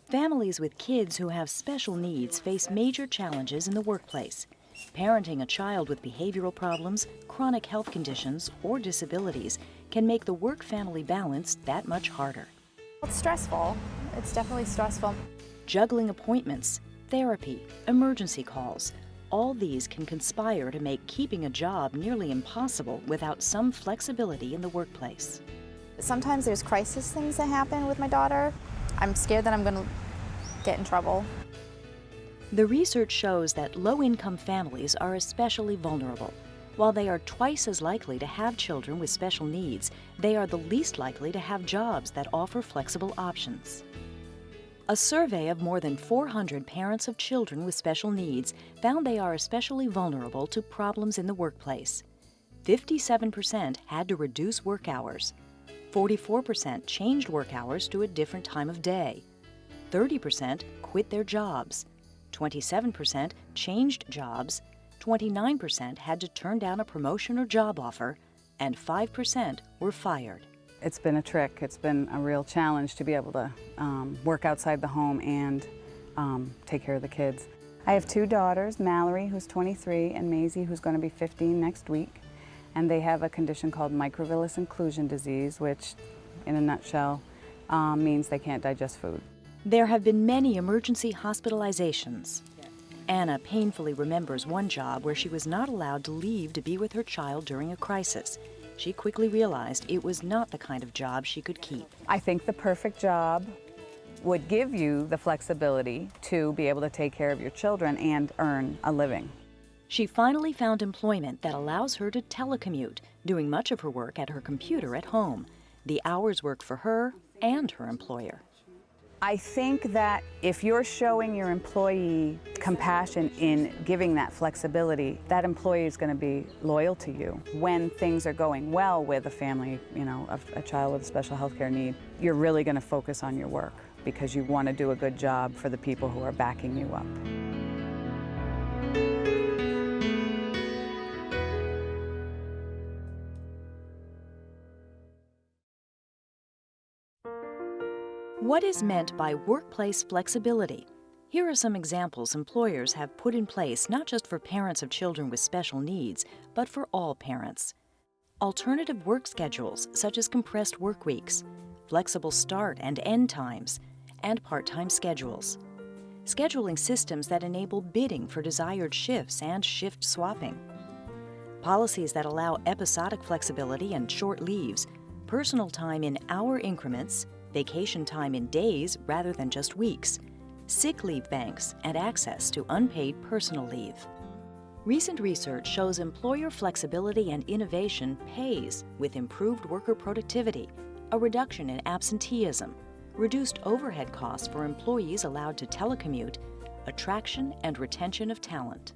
Families with kids who have special needs face major challenges in the workplace. Parenting a child with behavioral problems, chronic health conditions, or disabilities can make the work-family balance that much harder. It's stressful. It's definitely stressful. Juggling appointments, therapy, emergency calls, all these can conspire to make keeping a job nearly impossible without some flexibility in the workplace. Sometimes there's crisis things that happen with my daughter. I'm scared that I'm going to get in trouble. The research shows that low-income families are especially vulnerable. While they are twice as likely to have children with special needs, they are the least likely to have jobs that offer flexible options. A survey of more than 400 parents of children with special needs found they are especially vulnerable to problems in the workplace. 57% had to reduce work hours. 44% changed work hours to a different time of day. 30% quit their jobs. 27% changed jobs. 29% had to turn down a promotion or job offer, and 5% were fired. It's been a trick. It's been a real challenge to be able to work outside the home and take care of the kids. I have two daughters, Mallory, who's 23, and Maisie, who's going to be 15 next week. And they have a condition called microvillus inclusion disease, which, in a nutshell, means they can't digest food. There have been many emergency hospitalizations. Anna painfully remembers one job where she was not allowed to leave to be with her child during a crisis. She quickly realized it was not the kind of job she could keep. I think the perfect job would give you the flexibility to be able to take care of your children and earn a living. She finally found employment that allows her to telecommute, doing much of her work at her computer at home. The hours work for her and her employer. I think that if you're showing your employee compassion in giving that flexibility, that employee is going to be loyal to you. When things are going well with a family, of a child with a special health care need, you're really going to focus on your work because you want to do a good job for the people who are backing you up. What is meant by workplace flexibility? Here are some examples employers have put in place not just for parents of children with special needs, but for all parents. Alternative work schedules, such as compressed work weeks, flexible start and end times, and part-time schedules. Scheduling systems that enable bidding for desired shifts and shift swapping. Policies that allow episodic flexibility and short leaves, personal time in hour increments, vacation time in days rather than just weeks, sick leave banks, and access to unpaid personal leave. Recent research shows employer flexibility and innovation pays with improved worker productivity, a reduction in absenteeism, reduced overhead costs for employees allowed to telecommute, attraction and retention of talent.